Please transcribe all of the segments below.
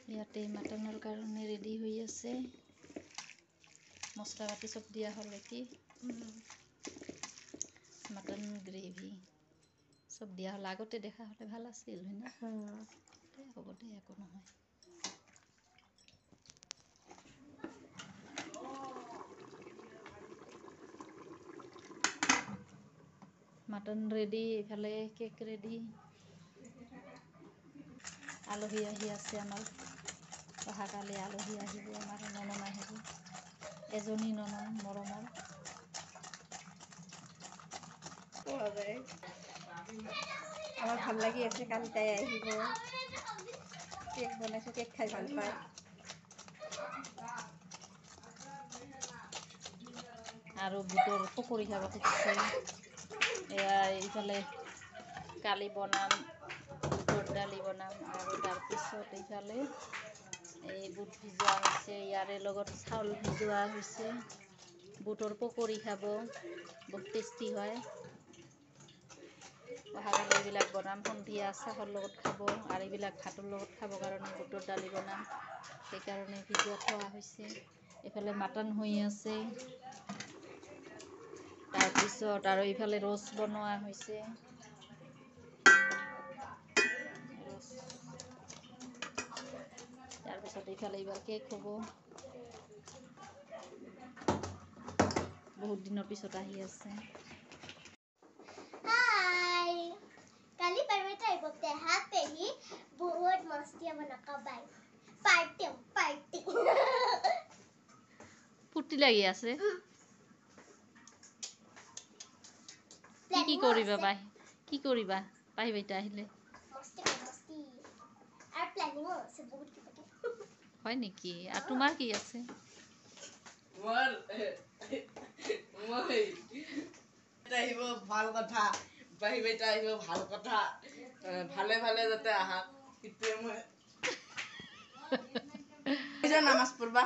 ইয়াতে মাটনৰ কাৰণে ৰেডি হৈ আছে মছলা পাতি চব দিয়া হ'ল নেকি মাটন গ্ৰেভি চব দিয়া হ'ল আগতে দেখা হ'লে ভাল আছিল হয় না হ'ব দে একো নহয় মাটন ৰেডি ইফালে কেক ৰেডি আলহী আহি আছে আমাৰ অহাকালি আলহী আহিব আমাৰ ননন আহিব এজনী ননন মৰমৰ আমার ভাল লাগি আছে কালি তাই আহিব কেক বনাইছো কেক খাই ভাল পায় আৰু বুটৰ পকৰি খাব খুজিছে এয়া ইফালে কালি বনাম বুটৰ দালি বনাম আৰু তাৰপিছত ইফালে এই বুট ভিজোৱা হৈছে ইয়াৰে লগত চাউল ভিজোৱা হৈছে বুটৰ পকৰি খাব বহুত টেষ্টি হয় অহাকালি এইবিলাক বনাম সন্ধিয়া চাহৰ লগত খাব আৰু এইবিলাক ভাতৰ লগত খাব কাৰণে বুটৰ দালি বনাম সেইকাৰণে ভিজোৱা থোৱা হৈছে এইফালে মাটন হৈ আছে তাৰপিছত আৰু এইফালে ৰ'চ বনোৱা হৈছে তাৰপিছত এইফালে এইবাৰ কেক হ'ব বহুত দিনৰ পিছত আহি আছে Hi. Kali parweta ibokte happy बहुत मस्ती बना का बाय पार्टी ফুটি লাগি আছে কি কৰিবা বাই কি কৰিবা বাই বেটা আহিলে मस्ती আর প্ল্যানিং আছে বহুত কিবা হয় নেকি আর তোমার কি আছে মই এটা আহিব ভাল কথা বাহি বেটা আহিব ভাল কথা ভালে ভালে যাতে আহা কিতে মই নামাজ পড়বা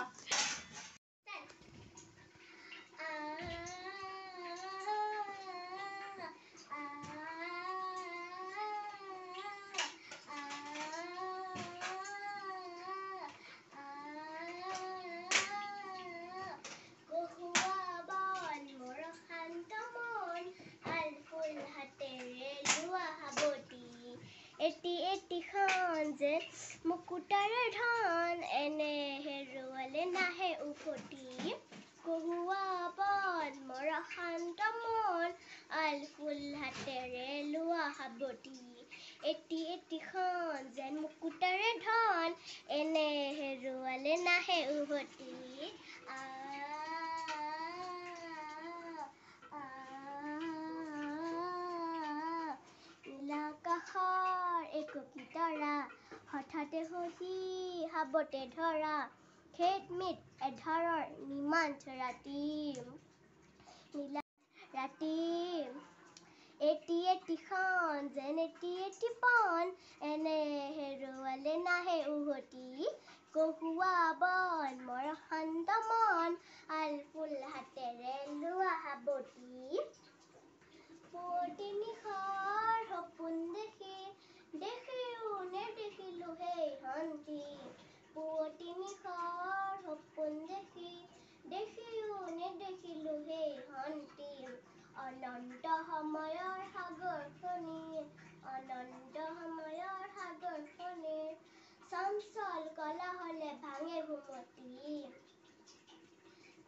এটি খান যে মুকুটাৰে ধান এনে হেৰুৱালে নাহে উভতি কহুৱা বন মৰা শান্ত মন আল ফুল হাতেৰে লোৱা সাৱটি এটি খান যেন মুকুটাৰে ধান এনে হেৰুৱালে নাহে উভতি নীলাকাশৰ একোটি তৰা হঠাতে সহি সাৱতে ধৰা খেতমিত এধাৰৰ নিমাঞ্চ ৰাতি এটি খান যেন এটি পন এনে হেৰুৱালে নাহে উভতি কহুৱা বন মৰ শান্ত মন আল ফুল হাতেৰে লোৱা সাৱটি পুৱতি নিশাৰ সপোন দেখিও নেদেখিলো সেই শান্তি পুৱতি নিশাৰ সপোন দেখিও নেদেখিলো সেই শান্তি অনন্ত সময়ৰ সাগৰ খনি চঞ্চল কলা হলে ভাঙে ঘুমতি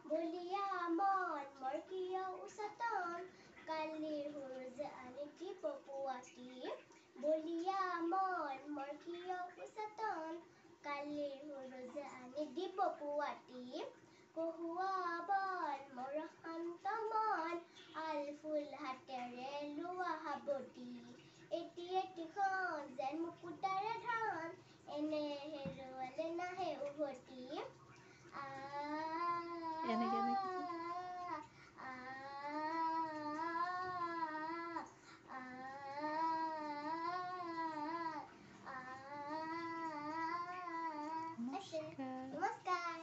বলিয়া মন মোৰ কিয় উচতন কালিৰ সূৰ্য আনি দিব পুৱাতি বলিয়া মন মোৰ কিয় উচতন আহিব পুৱাতি কহুৱা বন মোৰ শান্ত মন আল ফুল হাতেৰে লোৱা হাবতি এটি এটিখন যেন মুকুতাৰে ধন এনে হেৰুৱালে নাহে উভতি এনেকে নমস্কাৰ